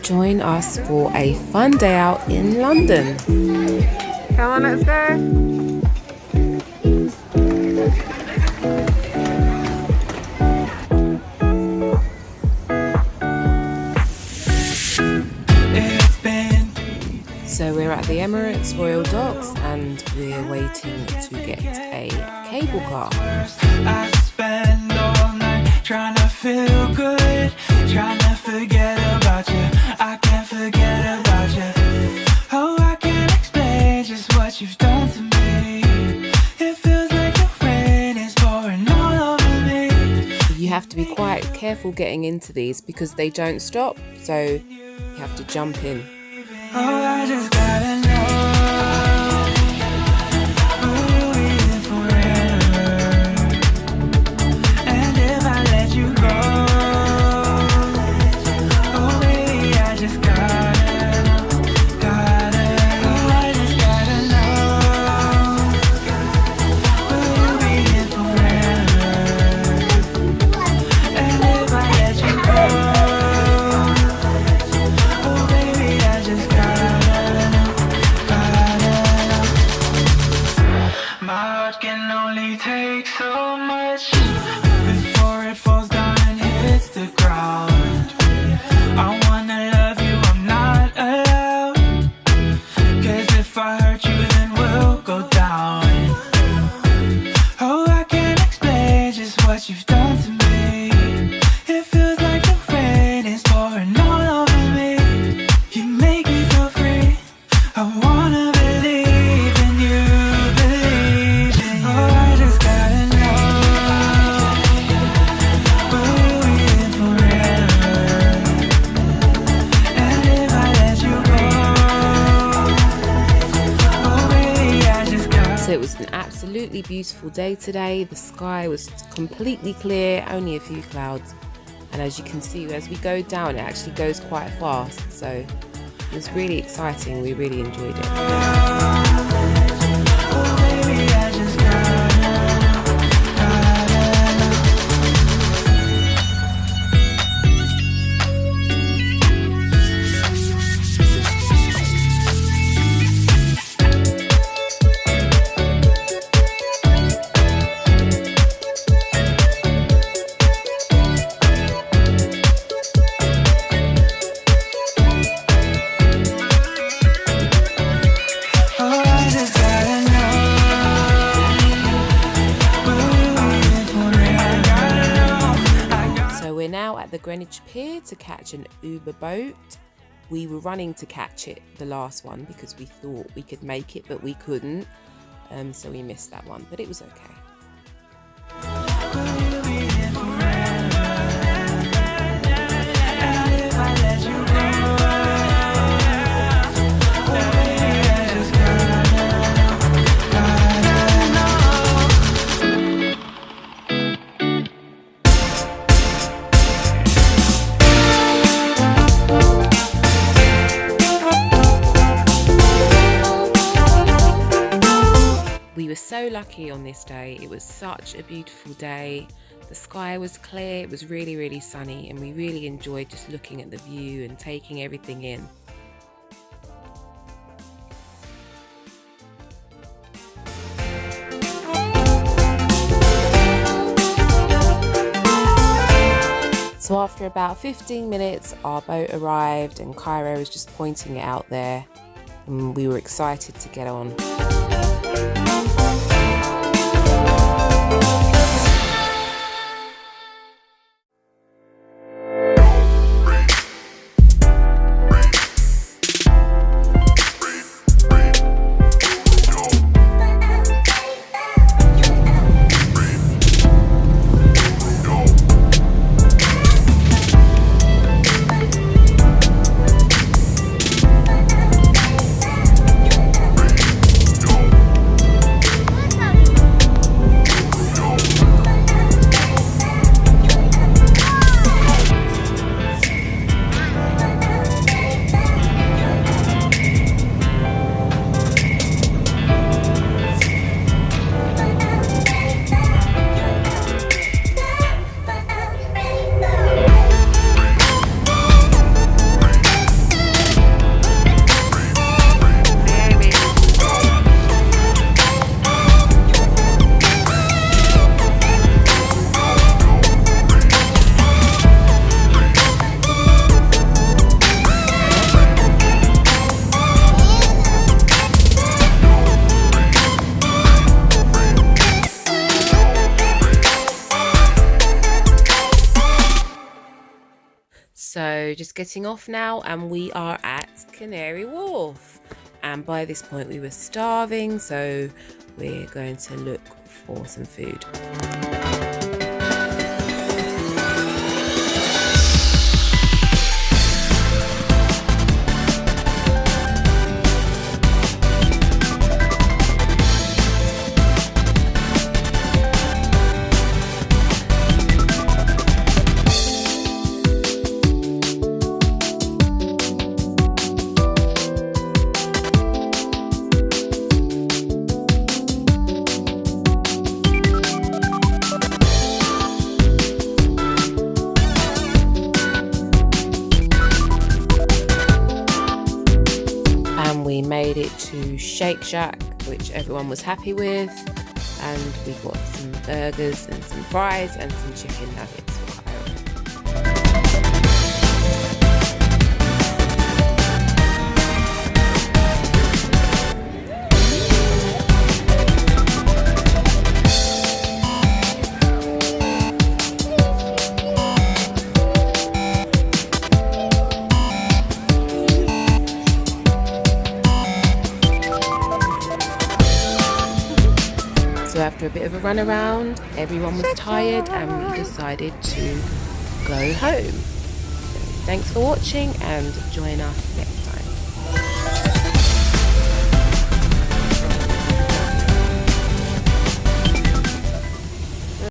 join us for a fun day out in London. Come on, let's go. So we're at the Emirates Royal Docks and we're waiting to get a cable car. I spend all night trying to feel good, trying to forget about you. I can't forget about you. Oh, I can't explain just what you've done to me. It feels like the rain is pouring all over me. You have to be quite careful getting into these because they don't stop, so you have to jump in. Oh, I just gotta know, will we live forever? And if I let you go, oh baby, I just gotta know, oh I just gotta know, will we live forever? And if I let you go, can only take so much before it falls down and hits the ground. I wanna love you, I'm not allowed, 'cause if I hurt you then we'll go down. Oh, I can't explain just what you've done to me. It feels like the rain is pouring all over me. You make me feel free, I wanna believe in you. So it was an absolutely beautiful day today. The sky was completely clear, only a few clouds. And as you can see, as we go down, it actually goes quite fast. So it was really exciting. We really enjoyed it. At the Greenwich Pier to catch an Uber boat. We were running to catch it, the last one, because we thought we could make it, but we couldn't. So we missed that one, but it was okay. We were so lucky on this day. It was such a beautiful day. The sky was clear, it was really, really sunny, and we really enjoyed just looking at the view and taking everything in. So after about 15 minutes, our boat arrived and Cairo was just pointing it out there, and we were excited to get on. So just getting off now, and we are at Canary Wharf. And by this point we were starving, so we're going to look for some food. We made it to Shake Shack, which everyone was happy with, and we got some burgers and some fries and some chicken nuggets for Kyra. So after a bit of a run around, everyone was tired and we decided to go home. So thanks for watching and join us next time.